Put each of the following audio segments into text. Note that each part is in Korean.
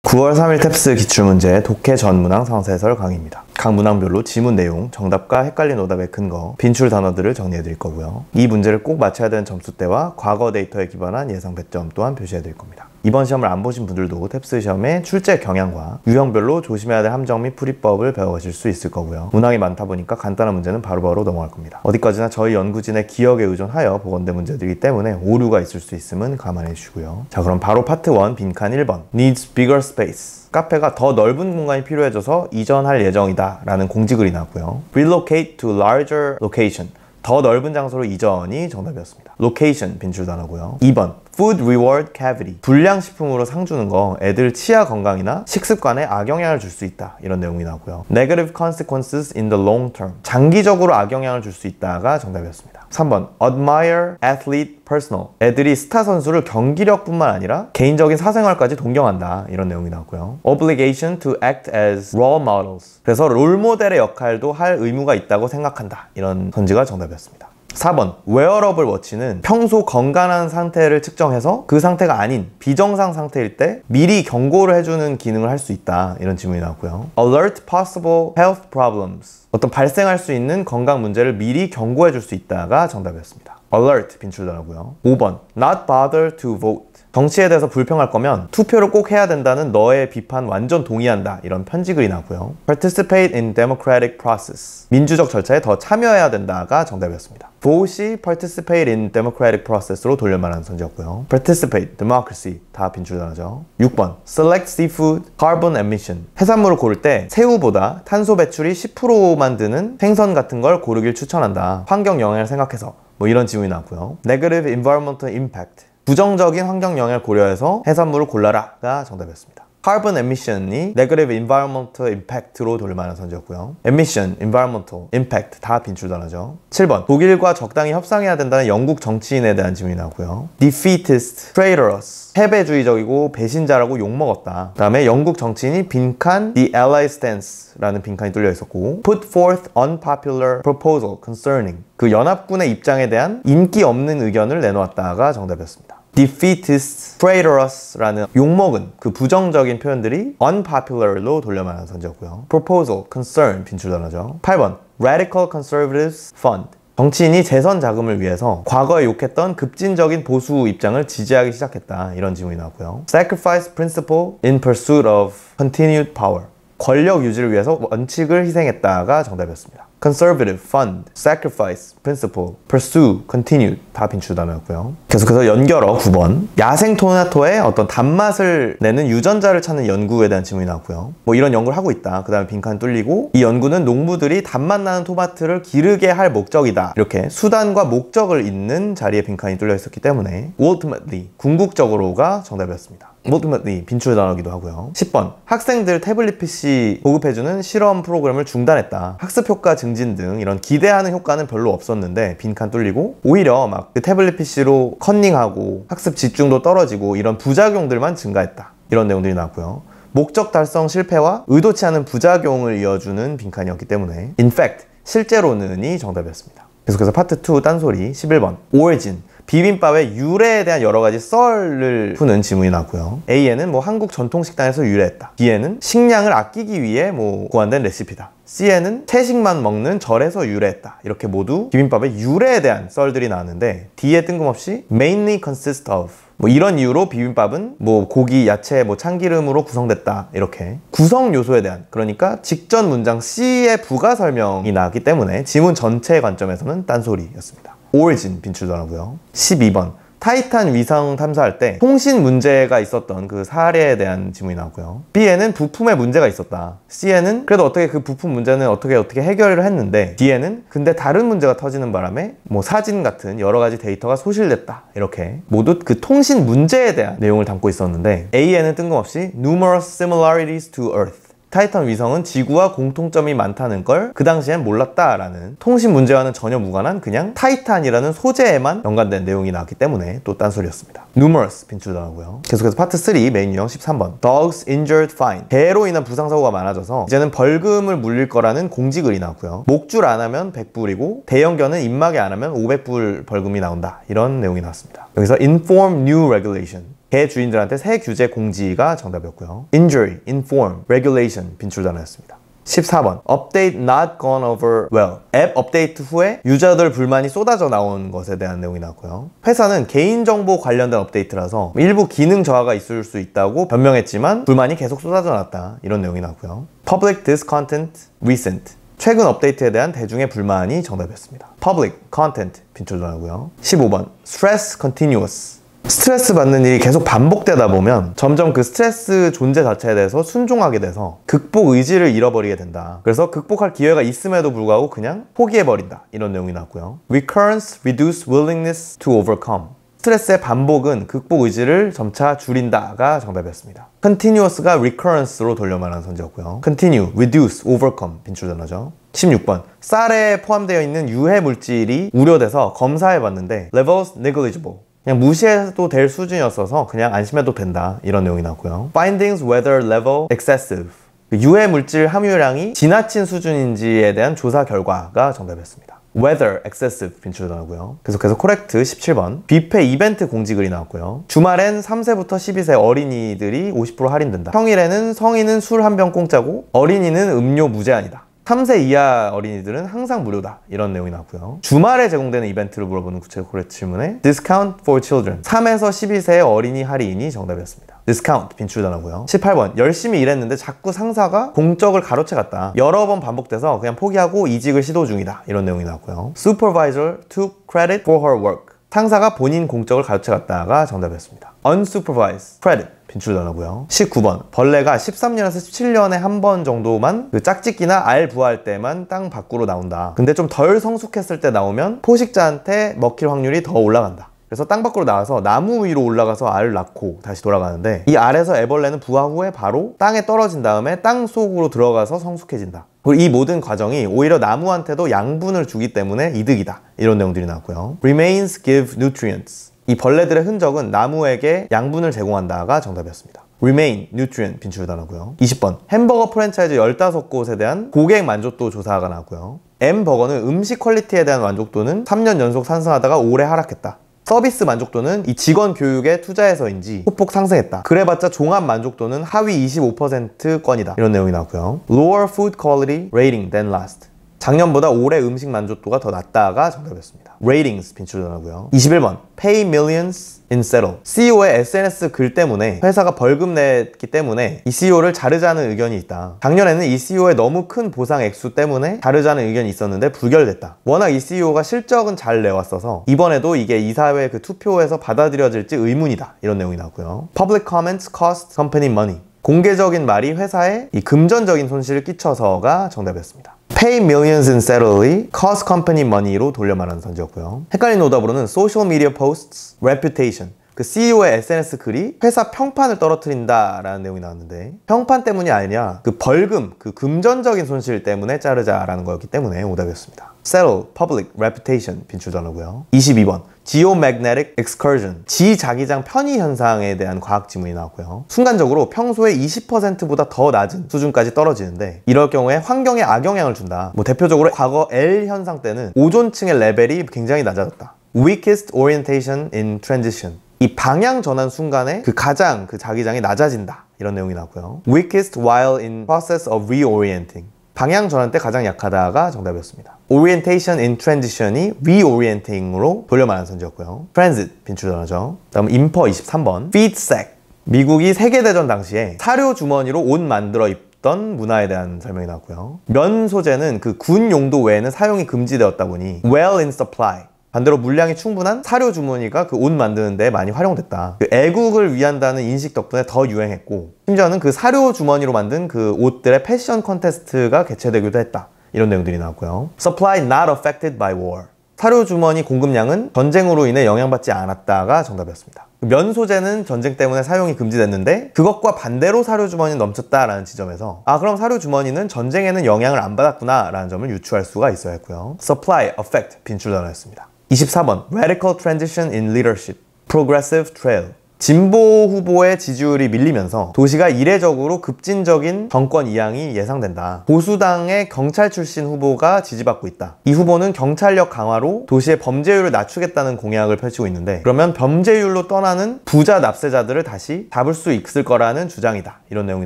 9월 3일 탭스 기출문제 독해 전문항 상세해설 강의입니다. 각 문항별로 지문 내용, 정답과 헷갈린 오답의 근거, 빈출 단어들을 정리해 드릴 거고요. 이 문제를 꼭 맞춰야 되는 점수대와 과거 데이터에 기반한 예상 배점 또한 표시해 드릴 겁니다. 이번 시험을 안 보신 분들도 탭스 시험의 출제 경향과 유형별로 조심해야 될 함정 및 풀이법을 배워가실 수 있을 거고요. 문항이 많다 보니까 간단한 문제는 바로바로 넘어갈 겁니다. 어디까지나 저희 연구진의 기억에 의존하여 복원된 문제들이기 때문에 오류가 있을 수 있음은 감안해 주시고요. 자, 그럼 바로 파트 1 빈칸 1번 Needs bigger space. 카페가 더 넓은 공간이 필요해져서 이전할 예정이다 라는 공지글이 나왔고요. Relocate to larger location. 더 넓은 장소로 이전이 정답이었습니다. location 빈출 단어고요. 2번 food reward cavity. 불량식품으로 상 주는 거 애들 치아 건강이나 식습관에 악영향을 줄 수 있다, 이런 내용이 나오고요. negative consequences in the long term. 장기적으로 악영향을 줄 수 있다가 정답이었습니다. 3번 admire athlete personal. 애들이 스타 선수를 경기력뿐만 아니라 개인적인 사생활까지 동경한다, 이런 내용이 나왔고요. obligation to act as role models. 그래서 롤모델의 역할도 할 의무가 있다고 생각한다, 이런 선지가 정답이었습니다. 4번 웨어러블 워치는 평소 건강한 상태를 측정해서 그 상태가 아닌 비정상 상태일 때 미리 경고를 해주는 기능을 할 수 있다, 이런 질문이 나왔고요. alert possible health problems. 어떤 발생할 수 있는 건강 문제를 미리 경고해 줄 수 있다가 정답이었습니다. alert 빈출더라고요. 5번 not bother to vote. 정치에 대해서 불평할 거면 투표를 꼭 해야 된다는 너의 비판 완전 동의한다, 이런 편지글이 나고요. participate in democratic process. 민주적 절차에 더 참여해야 된다가 정답이었습니다. vote이 participate in democratic process로 돌려말하는 선지였고요. participate, democracy 다 빈출 단어죠. 6번 select seafood carbon emission. 해산물을 고를 때 새우보다 탄소 배출이 10%만 드는 생선 같은 걸 고르길 추천한다. 환경 영향을 생각해서, 뭐 이런 질문이 나왔고요. negative environmental impact. 부정적인 환경 영향을 고려해서 해산물을 골라라가 정답이었습니다. carbon emission이 negative environmental impact로 돌만한 선지였고요. emission, environmental, impact 다 빈출 단어죠. 7번 독일과 적당히 협상해야 된다는 영국 정치인에 대한 질문이 나오고요. defeatist, traitorous. 패배주의적이고 배신자라고 욕먹었다. 그 다음에 영국 정치인이 빈칸 the ally stance 라는 빈칸이 뚫려 있었고, put forth unpopular proposal concerning. 그 연합군의 입장에 대한 인기 없는 의견을 내놓았다가 정답이었습니다. defeatist, traitorous 라는 욕먹은 그 부정적인 표현들이 unpopular로 돌려말하는 선지였고요. proposal, concern 빈출 단어죠. 8번 radical conservatives fund. 정치인이 재선 자금을 위해서 과거에 욕했던 급진적인 보수 입장을 지지하기 시작했다, 이런 질문이 나왔고요. sacrifice principle in pursuit of continued power. 권력 유지를 위해서 원칙을 희생했다가 정답이었습니다. conservative, fund, sacrifice, principle, pursue, continue 다 빈출 단어였고요. 계속해서 연결어 9번 야생 토마토의 어떤 단맛을 내는 유전자를 찾는 연구에 대한 질문이 나왔고요. 뭐 이런 연구를 하고 있다. 그 다음에 빈칸 뚫리고, 이 연구는 농부들이 단맛 나는 토마토를 기르게 할 목적이다. 이렇게 수단과 목적을 잇는 자리에 빈칸이 뚫려 있었기 때문에 ultimately, 궁극적으로가 정답이었습니다. ultimately 빈출 단어기도 하고요. 10번 학생들 태블릿 PC 보급해주는 실험 프로그램을 중단했다. 학습 효과 증진 등 이런 기대하는 효과는 별로 없었는데 빈칸 뚫리고, 오히려 막 그 태블릿 PC로 컨닝하고 학습 집중도 떨어지고 이런 부작용들만 증가했다, 이런 내용들이 나왔고요. 목적 달성 실패와 의도치 않은 부작용을 이어주는 빈칸이었기 때문에 in fact, 실제로는이 정답이었습니다. 계속해서 파트 2 딴소리 11번 origin. 비빔밥의 유래에 대한 여러 가지 썰을 푸는 지문이 나왔고요. A에는 뭐 한국 전통 식당에서 유래했다. B에는 식량을 아끼기 위해 뭐 고안된 레시피다. C에는 채식만 먹는 절에서 유래했다. 이렇게 모두 비빔밥의 유래에 대한 썰들이 나왔는데, D에 뜬금없이 mainly consist of. 뭐 이런 이유로 비빔밥은 뭐 고기, 야채, 뭐 참기름으로 구성됐다. 이렇게 구성 요소에 대한, 그러니까 직전 문장 C의 부가 설명이 나왔기 때문에 지문 전체의 관점에서는 딴소리였습니다. origin 빈출 단어고요. 12번 타이탄 위성 탐사할 때 통신 문제가 있었던 그 사례에 대한 질문이 나오고요. B에는 부품에 문제가 있었다. C에는 그래도 어떻게 그 부품 문제는 어떻게 해결을 했는데, D에는 근데 다른 문제가 터지는 바람에 뭐 사진 같은 여러 가지 데이터가 소실됐다. 이렇게 모두 그 통신 문제에 대한 내용을 담고 있었는데, A에는 뜬금없이 numerous similarities to Earth. 타이탄 위성은 지구와 공통점이 많다는 걸 그 당시엔 몰랐다라는, 통신 문제와는 전혀 무관한 그냥 타이탄이라는 소재에만 연관된 내용이 나왔기 때문에 또 딴소리였습니다. numerous 빈출 단어고요. 계속해서 파트 3 메인 유형 13번 dogs injured fine. 개로 인한 부상사고가 많아져서 이제는 벌금을 물릴 거라는 공지글이 나왔고요. 목줄 안 하면 100불이고 대형견은 입마개 안 하면 500불 벌금이 나온다, 이런 내용이 나왔습니다. 여기서 inform new regulation. 개 주인들한테 새 규제 공지가 정답이었고요. injury, inform, regulation 빈출 단어였습니다. 14번 update not gone over well. 앱 업데이트 후에 유저들 불만이 쏟아져 나온 것에 대한 내용이 나왔고요. 회사는 개인정보 관련된 업데이트라서 일부 기능 저하가 있을 수 있다고 변명했지만 불만이 계속 쏟아져 나왔다. 이런 내용이 나왔고요. public discontent recent. 최근 업데이트에 대한 대중의 불만이 정답이었습니다. public content 빈출 단어고요. 15번 stress continuous. 스트레스 받는 일이 계속 반복되다 보면 점점 그 스트레스 존재 자체에 대해서 순종하게 돼서 극복 의지를 잃어버리게 된다. 그래서 극복할 기회가 있음에도 불구하고 그냥 포기해버린다. 이런 내용이 나왔고요. recurrence, reduce willingness to overcome. 스트레스의 반복은 극복 의지를 점차 줄인다가 정답이었습니다. continuous가 recurrence로 돌려 말하는 선지였고요. continue, reduce, overcome 빈출 단어죠. 16번 쌀에 포함되어 있는 유해 물질이 우려돼서 검사해봤는데 levels negligible. 그냥 무시해도 될 수준이었어서 그냥 안심해도 된다. 이런 내용이 나왔고요. Findings whether level excessive. 유해 물질 함유량이 지나친 수준인지에 대한 조사 결과가 정답이었습니다. Whether excessive 빈출 단어고요. 계속해서 correct 17번. 뷔페 이벤트 공지글이 나왔고요. 주말엔 3세부터 12세 어린이들이 50% 할인된다. 평일에는 성인은 술 한 병 공짜고 어린이는 음료 무제한이다. 3세 이하 어린이들은 항상 무료다. 이런 내용이 나왔고요. 주말에 제공되는 이벤트를 물어보는 구체적 코레트 질문에 Discount for children. 3에서 12세의 어린이 할인이 정답이었습니다. Discount 빈출 단어고요. 18번 열심히 일했는데 자꾸 상사가 공적을 가로채 갔다. 여러 번 반복돼서 그냥 포기하고 이직을 시도 중이다. 이런 내용이 나왔고요. Supervisor took credit for her work. 상사가 본인 공적을 가로채 갔다가 정답이었습니다. Unsupervised credit 빈출 단어고요. 19번 벌레가 13년에서 17년에 한 번 정도만 그 짝짓기나 알 부화할 때만 땅 밖으로 나온다. 근데 좀 덜 성숙했을 때 나오면 포식자한테 먹힐 확률이 더 올라간다. 그래서 땅 밖으로 나와서 나무 위로 올라가서 알을 낳고 다시 돌아가는데 이 알에서 애벌레는 부화 후에 바로 땅에 떨어진 다음에 땅 속으로 들어가서 성숙해진다. 그리고 이 모든 과정이 오히려 나무한테도 양분을 주기 때문에 이득이다. 이런 내용들이 나왔고요. Remains give nutrients. 이 벌레들의 흔적은 나무에게 양분을 제공한다가 정답이었습니다. Remain, nutrient 빈출 단어고요. 20번 햄버거 프랜차이즈 15곳에 대한 고객 만족도 조사가 나왔고요. M버거는 음식 퀄리티에 대한 만족도는 3년 연속 상승하다가 올해 하락했다. 서비스 만족도는 이 직원 교육에 투자해서인지 소폭 상승했다. 그래봤자 종합 만족도는 하위 25%권이다. 이런 내용이 나왔고요. Lower food quality rating than last. 작년보다 올해 음식 만족도가 더 낮다가 정답이었습니다. Ratings 빈출 단어고요. 21번 Pay millions in settle. CEO의 SNS 글 때문에 회사가 벌금 냈기 때문에 이 CEO를 자르자는 의견이 있다. 작년에는 이 CEO의 너무 큰 보상 액수 때문에 자르자는 의견이 있었는데 부결됐다. 워낙 이 CEO가 실적은 잘 내왔어서 이번에도 이게 이사회 그 투표에서 받아들여질지 의문이다. 이런 내용이 나왔고요. Public comments cost company money. 공개적인 말이 회사에 이 금전적인 손실을 끼쳐서가 정답이었습니다. Pay millions in settle이 cost company money로 돌려 말하는 선지였고요. 헷갈린 오답으로는 social media posts, reputation. 그 CEO의 SNS 글이 회사 평판을 떨어뜨린다라는 내용이 나왔는데 평판 때문이 아니라 그 벌금, 그 금전적인 손실 때문에 자르자라는 거였기 때문에 오답이었습니다. Settle, public, reputation 빈출 단어고요. 22번 Geomagnetic excursion. 지자기장 편의 현상에 대한 과학 지문이 나왔고요. 순간적으로 평소에 20%보다 더 낮은 수준까지 떨어지는데 이럴 경우에 환경에 악영향을 준다. 대표적으로 과거 L 현상 때는 오존층의 레벨이 굉장히 낮아졌다. Weakest orientation in transition. 이 방향 전환 순간에 가장 자기장이 낮아진다. 이런 내용이 나왔고요. Weakest while in process of reorienting. 방향 전환 때 가장 약하다가 정답이었습니다. Orientation in transition이 reorienting으로 돌려 말하는 선지였고요. Transit 빈출 단어죠. 다음 인퍼 23번 Feed sack. 미국이 세계대전 당시에 사료 주머니로 옷 만들어 입던 문화에 대한 설명이 나왔고요. 면 소재는 그 군 용도 외에는 사용이 금지되었다 보니 well in supply. 반대로 물량이 충분한 사료 주머니가 그 옷 만드는 데 많이 활용됐다. 그 애국을 위한다는 인식 덕분에 더 유행했고 심지어는 그 사료 주머니로 만든 그 옷들의 패션 컨테스트가 개최되기도 했다. 이런 내용들이 나왔고요. Supply not affected by war. 사료 주머니 공급량은 전쟁으로 인해 영향받지 않았다가 정답이었습니다. 면 소재는 전쟁 때문에 사용이 금지됐는데 그것과 반대로 사료 주머니는 넘쳤다라는 지점에서 그럼 사료 주머니는 전쟁에는 영향을 안 받았구나 라는 점을 유추할 수가 있어야 했고요. Supply, affect 빈출 단어였습니다. 24번 Radical transition in leadership. Progressive trail. 진보 후보의 지지율이 밀리면서 도시가 이례적으로 급진적인 정권 이양이 예상된다. 보수당의 경찰 출신 후보가 지지받고 있다. 이 후보는 경찰력 강화로 도시의 범죄율을 낮추겠다는 공약을 펼치고 있는데, 그러면 범죄율로 떠나는 부자 납세자들을 다시 잡을 수 있을 거라는 주장이다. 이런 내용이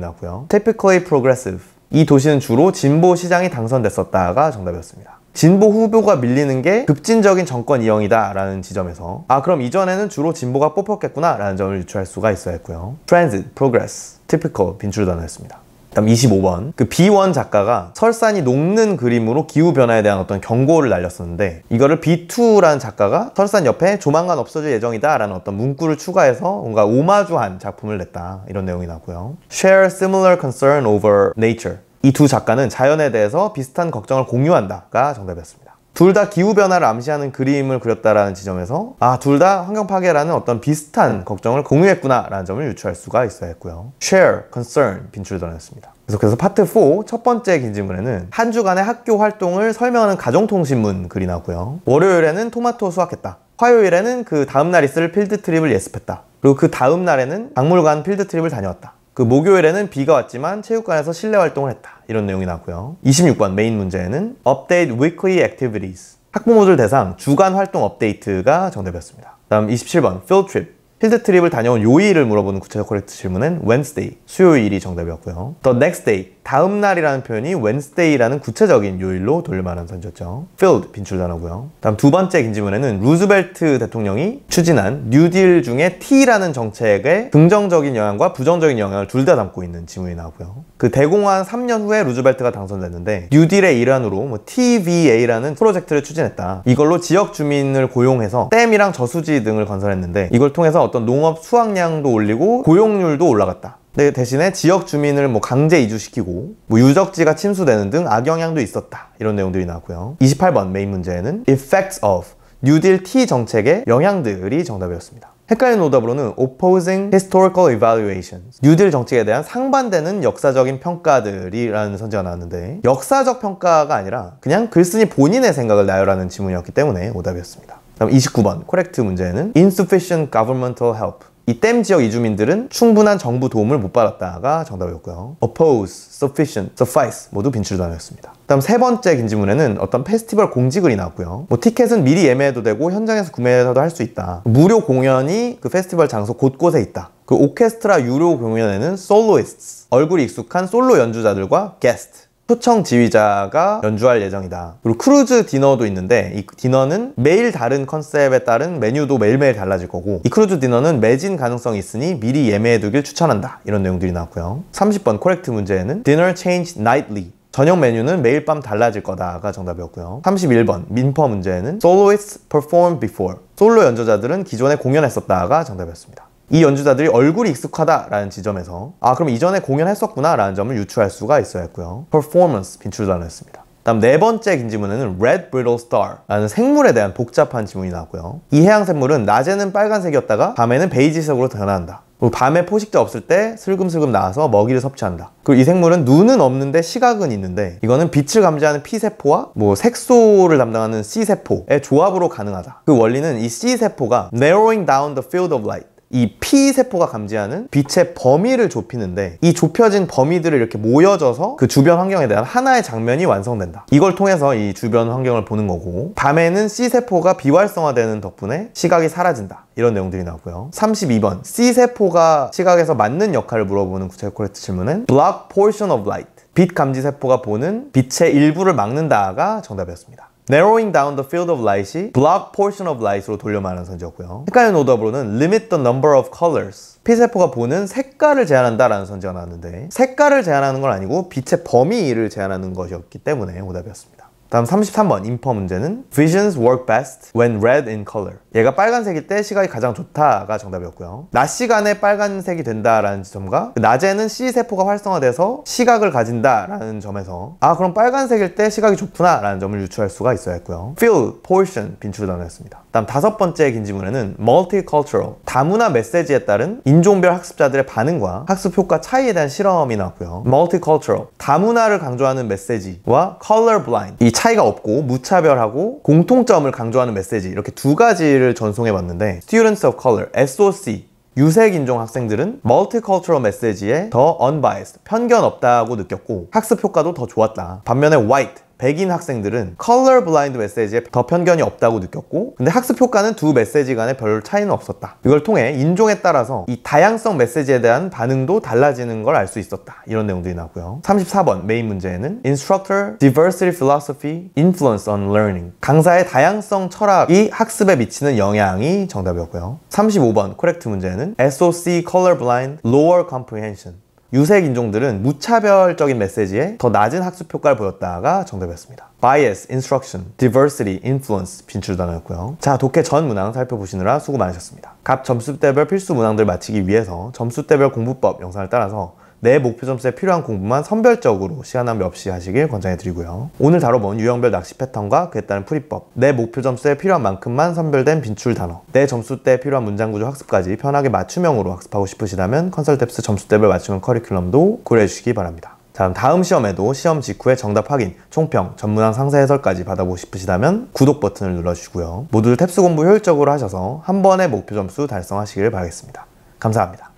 나왔고요. Typically progressive. 이 도시는 주로 진보 시장이 당선됐었다가 정답이었습니다. 진보 후보가 밀리는 게 급진적인 정권 이양이다 라는 지점에서 그럼 이전에는 주로 진보가 뽑혔겠구나 라는 점을 유추할 수가 있어야 했고요. Transit, Progress, Typical 빈출 단어였습니다. 다음 25번. B1 작가가 설산이 녹는 그림으로 기후변화에 대한 어떤 경고를 날렸었는데, 이거를 B2라는 작가가 설산 옆에 조만간 없어질 예정이다 라는 어떤 문구를 추가해서 뭔가 오마주한 작품을 냈다. 이런 내용이 나고요. Share similar concern over nature. 이 두 작가는 자연에 대해서 비슷한 걱정을 공유한다가 정답이었습니다. 둘 다 기후변화를 암시하는 그림을 그렸다라는 지점에서 둘 다 환경 파괴라는 어떤 비슷한 걱정을 공유했구나 라는 점을 유추할 수가 있어야 했고요. Share, concern 빈출 단어였습니다. 계속해서 파트 4 첫 번째 긴 질문에는 한 주간의 학교 활동을 설명하는 가정통신문 글이 나왔고요. 월요일에는 토마토 수확했다. 화요일에는 그 다음날 있을 필드 트립을 예습했다. 그리고 그 다음 날에는 박물관 필드 트립을 다녀왔다. 목요일에는 비가 왔지만 체육관에서 실내 활동을 했다. 이런 내용이 나왔고요. 26번 메인 문제에는 Update Weekly Activities. 학부모들 대상 주간 활동 업데이트가 정답이었습니다. 다음 27번 Field Trip. 필드 트립을 다녀온 요일을 물어보는 구체적 코렉트 질문은 Wednesday, 수요일이 정답이었고요. The next day, 다음 날이라는 표현이 Wednesday라는 구체적인 요일로 돌려말하는 선지였죠. Field, 빈출 단어고요. 다음 두 번째 긴 질문에는 루즈벨트 대통령이 추진한 뉴딜 중에 T라는 정책의 긍정적인 영향과 부정적인 영향을 둘 다 담고 있는 지문이 나오고요. 대공황 3년 후에 루즈벨트가 당선됐는데 뉴딜의 일환으로 TVA라는 프로젝트를 추진했다. 이걸로 지역 주민을 고용해서 댐이랑 저수지 등을 건설했는데, 이걸 통해서 어떤 농업 수확량도 올리고 고용률도 올라갔다. 대신에 지역 주민을 강제 이주시키고 유적지가 침수되는 등 악영향도 있었다. 이런 내용들이 나왔고요. 28번 메인 문제에는 Effects of 뉴딜 T 정책의 영향들이 정답이었습니다. 헷갈리는 오답으로는 Opposing Historical Evaluations, 뉴딜 정책에 대한 상반되는 역사적인 평가들이라는 선지가 나왔는데, 역사적 평가가 아니라 그냥 글쓴이 본인의 생각을 나열하는 지문이었기 때문에 오답이었습니다. 다음 29번 코렉트 문제에는 Insufficient Governmental Help. 이 댐 지역 이주민들은 충분한 정부 도움을 못 받았다가 정답이었고요. Oppose, Sufficient, Suffice 모두 빈출 단어였습니다. 다음 세 번째 긴 질문에는 어떤 페스티벌 공지글이 나왔고요. 티켓은 미리 예매해도 되고 현장에서 구매해서도 할 수 있다. 무료 공연이 페스티벌 장소 곳곳에 있다. 오케스트라 유료 공연에는 솔로이스트, 얼굴이 익숙한 솔로 연주자들과 게스트, 초청 지휘자가 연주할 예정이다. 그리고 크루즈 디너도 있는데, 이 디너는 매일 다른 컨셉에 따른 메뉴도 매일매일 달라질 거고, 이 크루즈 디너는 매진 가능성이 있으니 미리 예매해두길 추천한다. 이런 내용들이 나왔고요. 30번 코렉트 문제에는 Dinner changed nightly. 저녁 메뉴는 매일 밤 달라질 거다가 정답이었고요. 31번 민퍼 문제에는 Soloists performed before. 솔로 연주자들은 기존에 공연했었다가 정답이었습니다. 이 연주자들이 얼굴이 익숙하다라는 지점에서 그럼 이전에 공연했었구나 라는 점을 유추할 수가 있어야 했고요. Performance 빈출 단어였습니다. 다음 네 번째 긴 지문에는 Red Brittle Star 라는 생물에 대한 복잡한 지문이 나왔고요. 이 해양생물은 낮에는 빨간색이었다가 밤에는 베이지색으로 변화한다. 그리고 밤에 포식자 없을 때 슬금슬금 나와서 먹이를 섭취한다. 그리고 이 생물은 눈은 없는데 시각은 있는데, 이거는 빛을 감지하는 P세포와 색소를 담당하는 C세포의 조합으로 가능하다. 그 원리는 이 C세포가 narrowing down the field of light, 이 P세포가 감지하는 빛의 범위를 좁히는데, 이 좁혀진 범위들을 이렇게 모여져서 그 주변 환경에 대한 하나의 장면이 완성된다. 이걸 통해서 이 주변 환경을 보는 거고, 밤에는 C세포가 비활성화되는 덕분에 시각이 사라진다. 이런 내용들이 나오고요. 32번 C세포가 시각에서 맡는 역할을 물어보는 구체적 코렉트 질문은 Block portion of light. 빛 감지 세포가 보는 빛의 일부를 막는다가 정답이었습니다. Narrowing down the field of light이 block portion of light으로 돌려 말하는 선지였고요. 헷갈리는 오답으로는 limit the number of colors. P세포가 보는 색깔을 제한한다 라는 선지가 나왔는데, 색깔을 제한하는 건 아니고 빛의 범위를 제한하는 것이었기 때문에 오답이었습니다. 다음 33번 인퍼 문제는 Visions work best when read in color. 얘가 빨간색일 때 시각이 가장 좋다가 정답이었고요. 낮 시간에 빨간색이 된다라는 지점과 낮에는 C세포가 활성화돼서 시각을 가진다라는 점에서 그럼 빨간색일 때 시각이 좋구나 라는 점을 유추할 수가 있어야 했고요. Feel, portion 빈출 단어였습니다. 다음 다섯 번째 긴 지문에는 Multicultural, 다문화 메시지에 따른 인종별 학습자들의 반응과 학습 효과 차이에 대한 실험이 나왔고요. Multicultural, 다문화를 강조하는 메시지와 Colorblind, 이 차이가 없고 무차별하고 공통점을 강조하는 메시지, 이렇게 두 가지를 전송해 봤는데 Students of Color, SOC 유색 인종 학생들은 multicultural message에 더 unbiased, 편견 없다고 느꼈고 학습 효과도 더 좋았다. 반면에 white, 백인 학생들은 colorblind 메시지에 더 편견이 없다고 느꼈고 근데 학습 효과는 두 메시지 간에 별 차이는 없었다. 이걸 통해 인종에 따라서 이 다양성 메시지에 대한 반응도 달라지는 걸 알 수 있었다. 이런 내용들이 나오고요. 34번 메인 문제에는 Instructor Diversity Philosophy Influence on Learning, 강사의 다양성 철학이 학습에 미치는 영향이 정답이었고요. 35번 코렉트 문제에는 SOC Colorblind Lower Comprehension, 유색 인종들은 무차별적인 메시지에 더 낮은 학습 효과를 보였다가 정답이었습니다. Bias, Instruction, Diversity, Influence 빈출 단어였고요. 자, 독해 전 문항 살펴보시느라 수고 많으셨습니다. 각 점수대별 필수 문항들 마치기 위해서 점수대별 공부법 영상을 따라서 내 목표 점수에 필요한 공부만 선별적으로 시간 낭비 없이 하시길 권장해드리고요. 오늘 다뤄본 유형별 낚시 패턴과 그에 따른 풀이법, 내 목표 점수에 필요한 만큼만 선별된 빈출 단어, 내 점수대에 필요한 문장구조 학습까지 편하게 맞춤형으로 학습하고 싶으시다면 컨설탭스 점수대별 맞춤형 커리큘럼도 고려해주시기 바랍니다. 자, 다음 시험에도 시험 직후에 정답 확인, 총평, 전문항 상세 해설까지 받아보고 싶으시다면 구독 버튼을 눌러주시고요. 모두들 탭스 공부 효율적으로 하셔서 한 번의 목표 점수 달성하시길 바라겠습니다. 감사합니다.